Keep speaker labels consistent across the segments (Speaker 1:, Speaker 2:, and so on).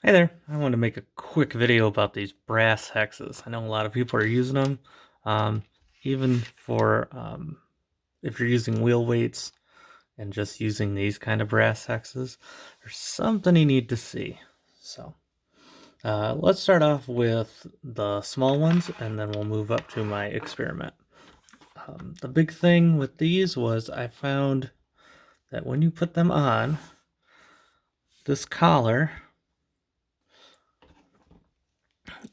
Speaker 1: Hey there, I wanted to make a quick video about these brass hexes. I know a lot of people are using them, um, even for if you're using wheel weights and just using these kind of brass hexes. There's something you need to see. So let's start off with the small ones and then we'll move up to my experiment. The big thing with these was I found that when you put them on, this collar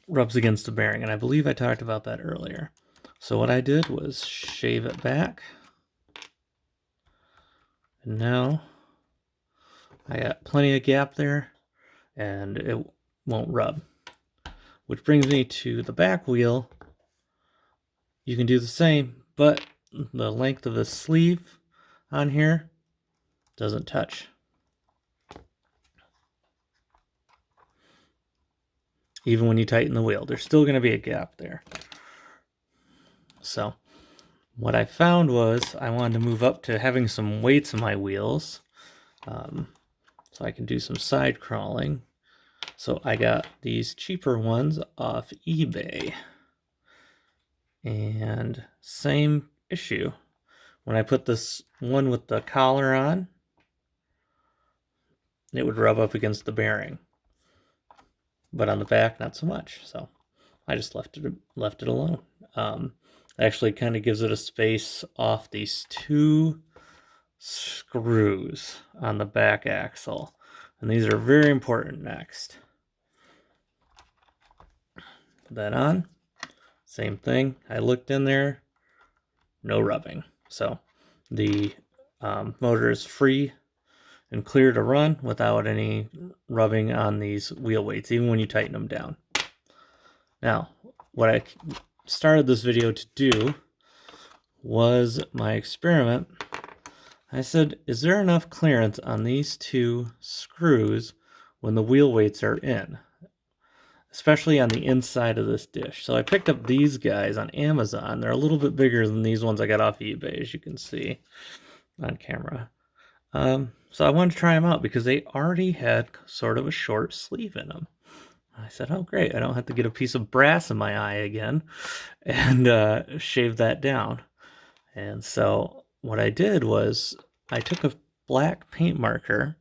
Speaker 1: rubs against the bearing, and I believe I talked about that earlier. So what I did was shave it back, and now I got plenty of gap there, and it won't rub. Which brings me to the back wheel. You can do the same, but the length of the sleeve on here doesn't touch. Even when you tighten the wheel, there's still going to be a gap there. So what I found was I wanted to move up to having some weights in my wheels, so I can do some side crawling. So I got these cheaper ones off eBay, and same issue. When I put this one with the collar on, it would rub up against the bearing, but on the back not so much. So I just left it alone. Actually kind of gives it a space off these two screws on the back axle, and these are very important next. Put that on. Same thing. I looked in there, no rubbing. So the motor is free and clear to run without any rubbing on these wheel weights, even when you tighten them down. Now, what I started this video to do was my experiment. I said, is there enough clearance on these two screws when the wheel weights are in? Especially on the inside of this dish. So I picked up these guys on Amazon. They're a little bit bigger than these ones I got off eBay, as you can see on camera. So I wanted to try them out because they already had sort of a short sleeve in them. I said, oh great, I don't have to get a piece of brass in my eye again and shave that down. And so what I did was I took a black paint marker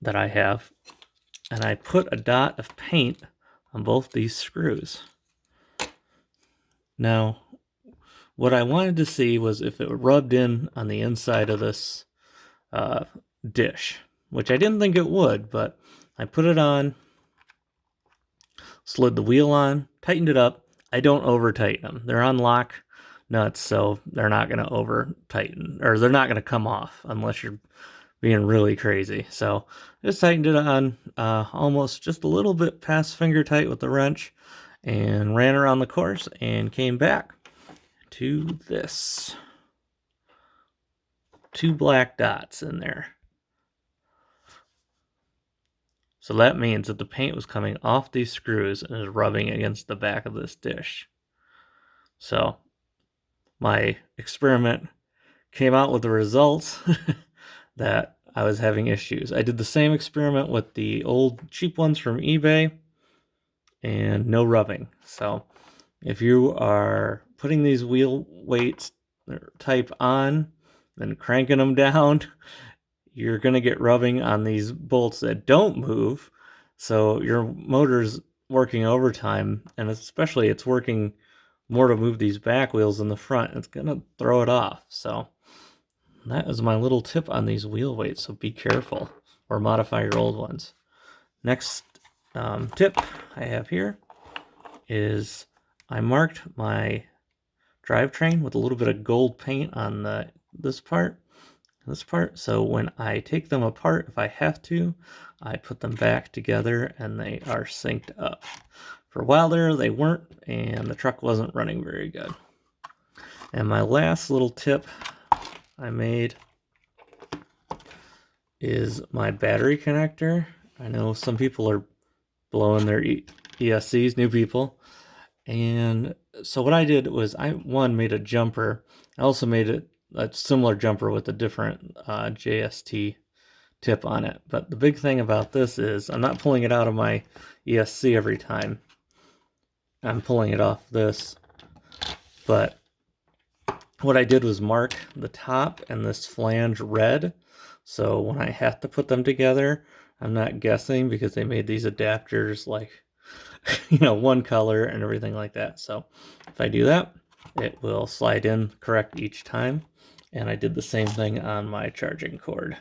Speaker 1: that I have, and I put a dot of paint on both these screws. Now, what I wanted to see was if it rubbed in on the inside of this dish, which I didn't think it would, but I put it on, slid the wheel on, tightened it up. I don't over tighten them. They're on lock nuts, so they're not going to over tighten, or they're not going to come off unless you're being really crazy. So just tightened it on almost just a little bit past finger tight with the wrench, and ran around the course and came back to this. Two black dots in there. So that means that the paint was coming off these screws and is rubbing against the back of this dish. So my experiment came out with the results that I was having issues. I did the same experiment with the old cheap ones from eBay and no rubbing. So if you are putting these wheel weights type on and cranking them down, you're going to get rubbing on these bolts that don't move. So your motor's working overtime, and especially it's working more to move these back wheels in the front. It's going to throw it off. So that is my little tip on these wheel weights. So be careful or modify your old ones. Next tip I have here is I marked my drivetrain with a little bit of gold paint on this part. So when I take them apart, if I have to, I put them back together and they are synced up. For a while there, they weren't, and the truck wasn't running very good. And my last little tip I made is my battery connector. I know some people are blowing their ESCs, new people. And so what I did was I made a jumper. I also made a similar jumper with a different JST tip on it. But the big thing about this is I'm not pulling it out of my ESC every time. I'm pulling it off this. But what I did was mark the top and this flange red. So when I have to put them together, I'm not guessing, because they made these adapters like, one color and everything like that. So if I do that, it will slide in correct each time. And I did the same thing on my charging cord.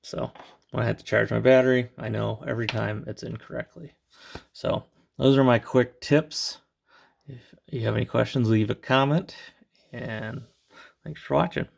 Speaker 1: So when I had to charge my battery, I know every time it's in correctly. So those are my quick tips. If you have any questions, leave a comment, and thanks for watching.